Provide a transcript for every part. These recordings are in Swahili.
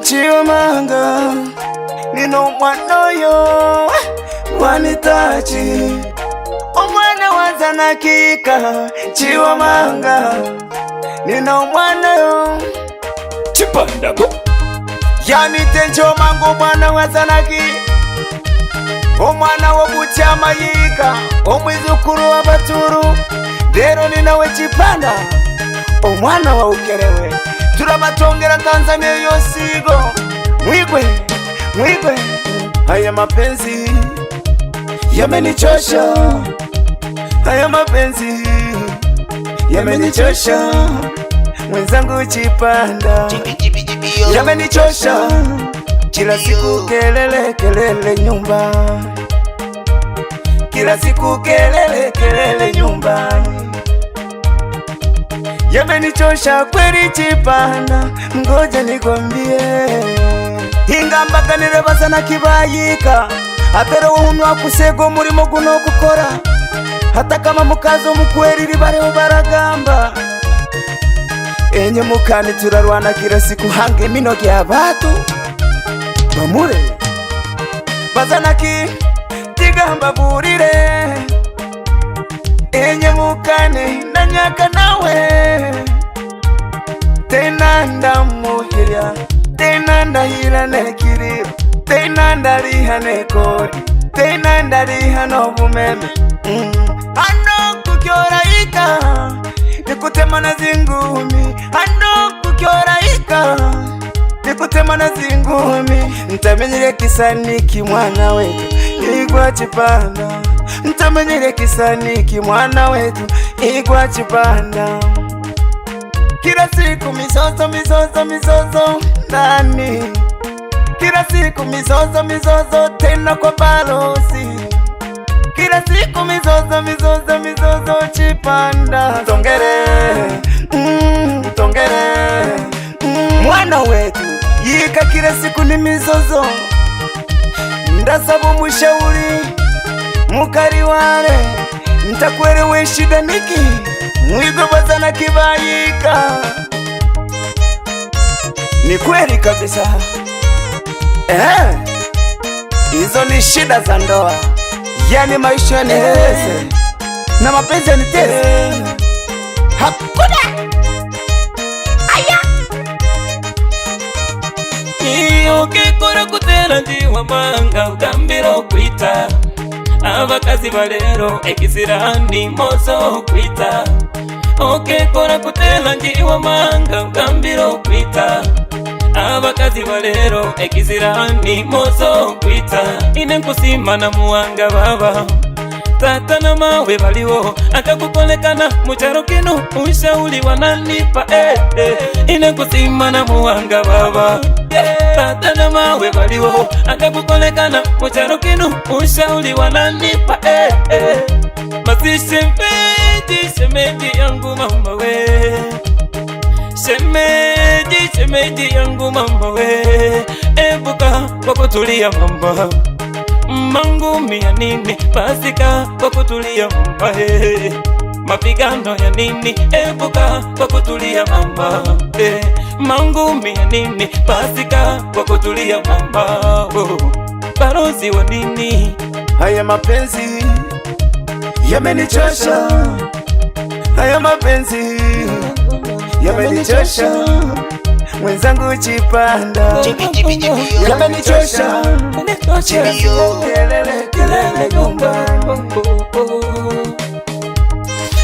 Chiwamanga nino mwanoyo wanitachi omwana wazanakika. Chiwamanga nino mwanoyo Chipanda yani tencho mango mwana wazanaki omwana wo kuchamayika omwizukuru wa Baturu lero ninawe Chipanda omwana wa Ukerewe turabatongera Tanzania yosigo mwigwe mwigwe. Haya mapenzi yamenichosha, haya mapenzi yamenichosha mwenzangu Chipanda, yamenichosha kila siku kelele kelele nyumba, kila siku kelele kelele nyumbani, yamenichosha kweli Chipanda. Ngoja nikwambie ingamba kanireba sana kibayika atero unwa kusego murimo guno gukora hata kama mukazo mukweri bareho baragamba enye mukani turarwana kila siku hange mino kya batu bamure bazanaki tigamba burire enye mukani nanyaka nawe tena ndamuhirya tena ndahira nekiri tena ndariha nekori tena ndariha nobumeme ano kukyoraika nikutemana zingumi ano kukyoraika nikutemana zingumi ntamenyere kisaniki mwana wetu igwa Chipanda ntamenyere kisaniki mwana wetu igwa Chipanda. Kila siku mizozo mizozo mizozo nani, kila siku mizozo mizozo tena kwa balozi, kila siku mizozo mizozo mizozo Chipanda. Tongere tongere mwana wetu yika kila siku ni mizozo, ndasaba umushauri mukari wale ntakuelewe shida niki mwigwe bazana kibayika. Ni kweli kabisa hizo ni shida za ndoa, yani maisha ni heze na mapenzi ni tese hakuna aya iyo kikora kutera Chiwamanga ugambiro kwita abakazi balero ekizirani mozo kwita okekora kutera Chiwamanga ugambiro kwita abakazi balero ekizirani mozo kwita ine nkusimana muwanga baba tata na mawe baliwo akakukolekana mucharo kino ushauri wananipa ine nkusimana muwanga baba tata na mawe baliwo akakukolekana mucharo kino ushauri wananipa basi shemeji yangu mama we shemeji yangu mama we ebuka kwa kutulia mama mangumi ya nini pasika kwa kutulia mama mapigano ya nini ebuka kwa kutulia mama mangumi ya nini pasika kwa kutulia mama barozi wa nini. Haya mapenzi yamenichosha, haya mapenzi yamenichosha mwenzangu Chipanda, yamenichosha kelele kelele nyumba.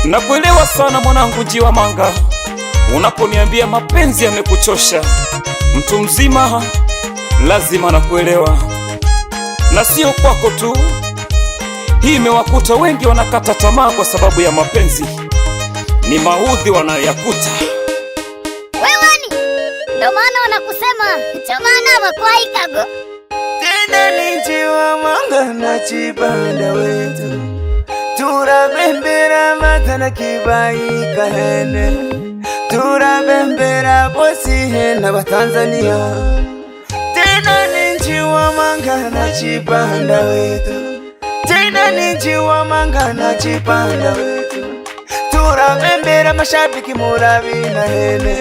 Nakuelewa sana mwanangu Chiwamanga unaponiambia mapenzi yamekuchosha. Mtu mzima lazima nakuelewa, na sio kwako tu. Hii imewakuta wengi, wanakata tamaa kwa sababu ya mapenzi. Ni maudhi wanayoyakuta. Wewani ndo maana wanakusema chamana wakwaikago. Tena ni Chiwamanga na Chipanda wetu turabembera matana kibayika hene turabembera bosi hena Batanzania. Tena ni Chiwamanga na Chipanda wetu, tena ni Chiwamanga na Chipanda wetu turabembera mashabiki murabina hene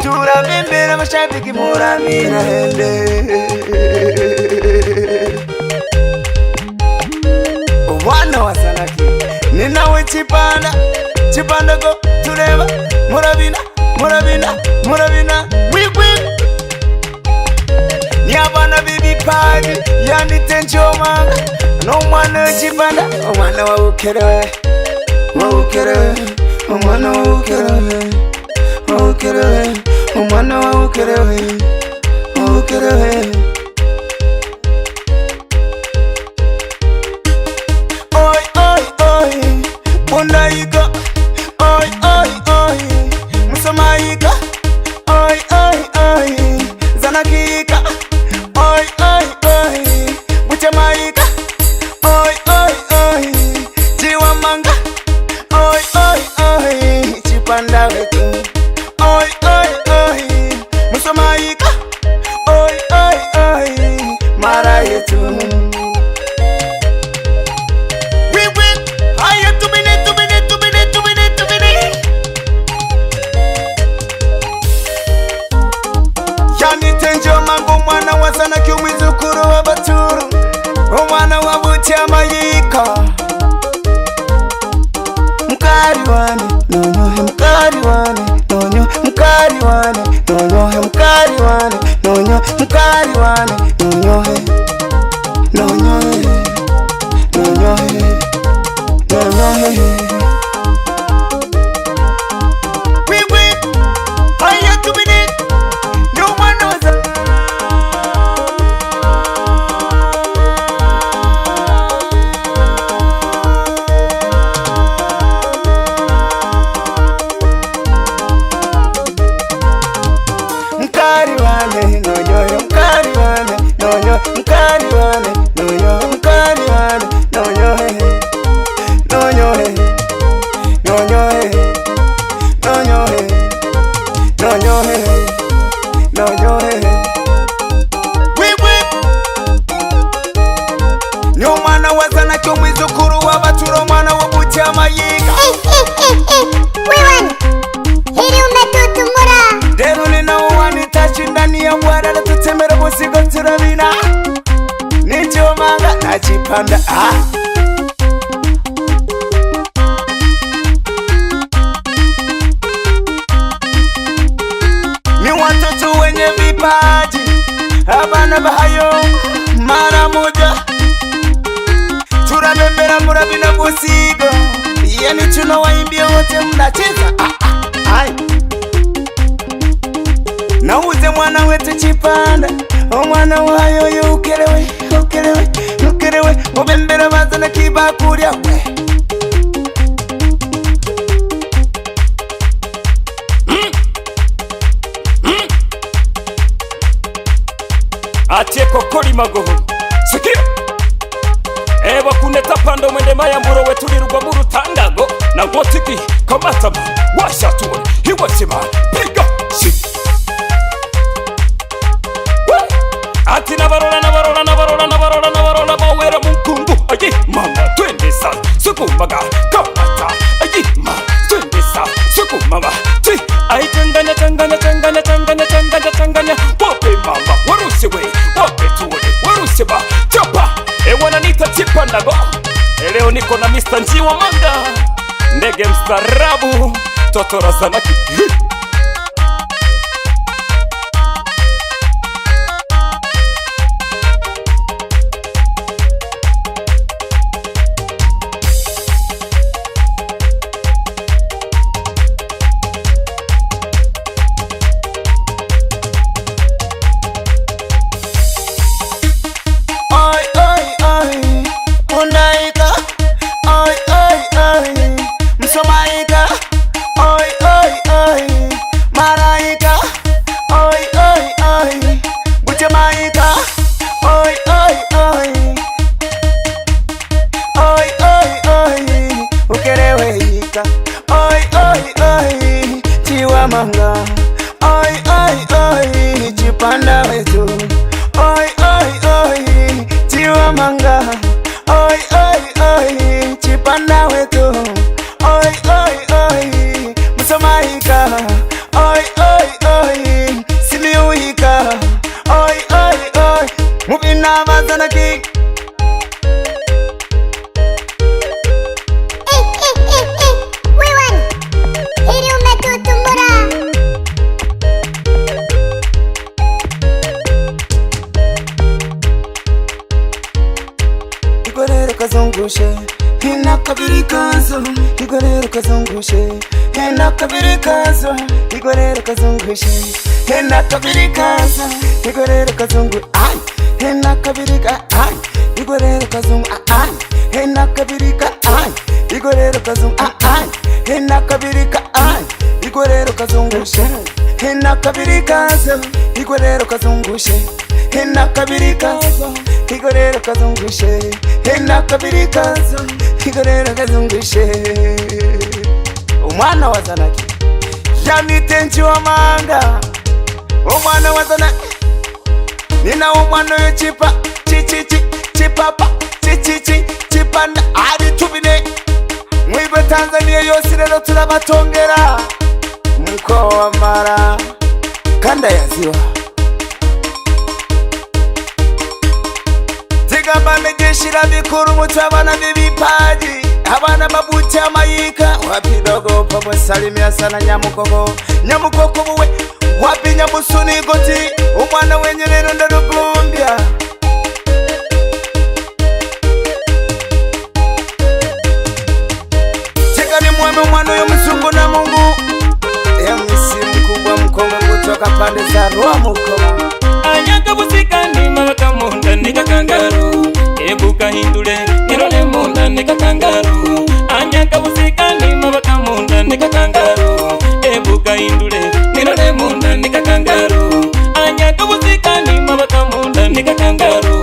turabembera mashabiki muramira hende. Wana wa Zanaki ninawe Chipanda, Chipanda go tureba murabina murabina murabina wigwi ni abana bibi padi yani tenchoma no mwana Chipanda mwana wa ukerewe wa ukerewe mwana wa ukerewe wa ukerewe mwana wa ukerewe wa ukerewe. Bundaika, oi oi oi, Musamaika, oi oi oi, Zanakika, oi oi oi, Buchamaika, oi oi oi, Chiwamanga, oi oi oi, Chipanda wetu, oi oi oi, Musamaika, oi oi oi, Mara yetu. Mwana wa Zanaki umwizukuru wa Baturu, umwana wa Buchamayika. Mkari wane nonyohe, mkari wane nonyo, mkari wane nonyohe, mkari wane nonyo, mkari wane nonyohe, nonyohe, nonyohe, nonyohe. Chipanda ni watoto wenye vipaji, abana bahayo mara moja, turabembera murabina busigo, yani tunawaimbia wote mnacheza nauze mwana wetu Chipanda, omwana wayo yukerewe ukerewe ukerewe mubembera bazana kibakurya we. Atie kokoli magoho sikia eba kuneta pando mwende mayamburo wetulirugwa mu rutandago na ngotiki kamatama washatue hiwasima piga si ati nabarora nabarora nabarora nabarora nabarora mawera mukungu ayi mama twende sa sukumaga kamata ayi ma twende sa sukumaga ti ai changanya changanya changanya changanya changanya changanya pope mama warusiwe pope tuwe warusiba chapa wananita Chipanda go. Leo niko na Mr. Njiwa Manga, ndege mstarabu, Totora Zanaki. Manga, oi oi oi, Chipanda wetu, oi oi oi, Njiwa Manga, oi oi oi, Chipanda wetu, oi oi oi, Musamaika, oi oi oi. mazana ki Wewe hili umetutumbura. Igorero kazungushe hina kabiri kazo, igorero kazungushe hina kabiri kazo, igorero kazungushe hina kabiri kazo, igorero kazungu ai hina kabiri ka ai, igorero kazungu ai hina kabiri ka ai, igorero kazungu ai hina kabiri ka ai, igorero kazungushe hina kabiri kazo, igorero kazungushe hina kabiri kazo, igorero kazungushe hina kabiri kazo, igorero kazungushe. Umwana wa Zanaki yanitenji wa manga, umwana wa Zanaki nina umwana yochipa chichichi chipapa chichichi chipanda ari tubine mwibe Tanzania yose rero turabatongera mkoa wa Mara kanda ya Ziwa. Tigambane jeshi la vikuru mutabana bibipaji, abana babuti amayika wapi dogo pomo salimia sana Nyamukoko, Nyamukoko buwe wapi Nyamusuni goti, umwana wenye rero ndarugumbya. Chekani mweme mwana yo mzungu na Mungu, MC mkubwa mkongwe kutoka pande za Rwamukoma. Anyaka busikani mabaka munda nika kangaru, ebuka hindule nirole munda nika kangaru. Anyaka busikani mabaka munda nika kangaru, ebuka hindule nirole munda nika kangaru. Anyaka busikani mabaka munda nika kangaru,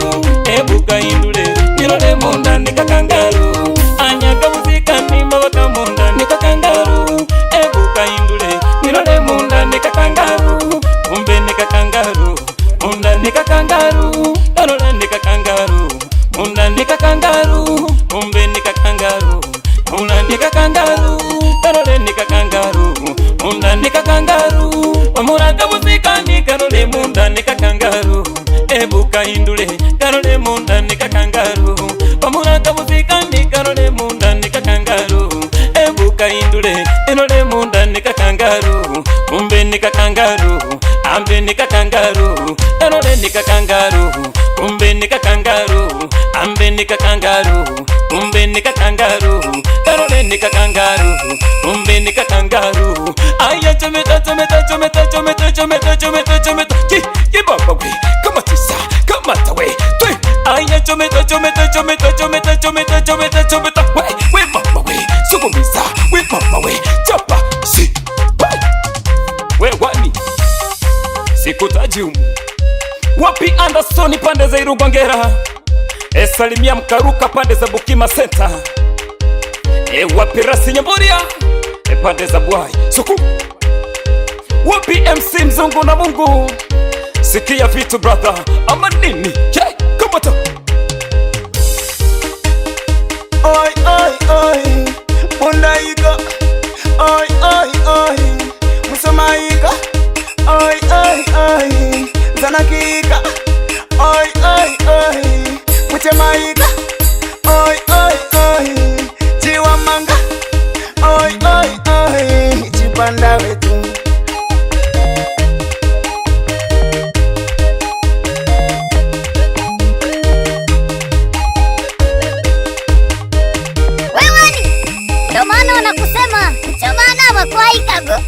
ebuka hindule nirole munda nika kangaru. Anyaka busikani mabaka munda nika kangaru, ebuka hindule nirole munda nika kangaru. Umbe nika kangaru, munda nika kangaru, nirole nika kangaru. Munda nika kangaru, umbe nika kangaru. Munda nika kangaru, nirole nika kangaru. Munda nika kangaru, omuraga busikani nirole munda nika kangaru. Ebuka hindule nirole munda nika kangaru. Omuraga busikani nirole munda nika kangaru. Ebuka hindule nirole munda nika kangaru. Umbe nika kangaru, ambe nika kangaru. Nirole nika kangaru, umbe nika kangaru. Ambe nika kangaru, umbe nika kangaru. Nirole nika kangaru, umbe nika kangaru. Aya chometa chometa chometa chometa chometa chometa chometa ki baba we kama tisa kama tawe twe. Aya chometa chometa chometa chometa chometa chometa chometa we mama we sukumisa we mama we chapa si we wani sikutaji umu wapi Anderson pande za Irubangera, Salimia Mkaruka pande za Bukima Center, wapi Rasi Nyamburia pande za Bwai Suku, wapi MC Mzungu na Mungu. Sikia vitu brother ama nini kama ta oi oi oi Mundaika oi oi oi Musamaika oi oi oi Zanakika oi oi oi Muchemaika oi oi oi Chiwamanga oi oi oi Chipanda wetu. Wewe ndo maana wanakusema chomana wakwai kago.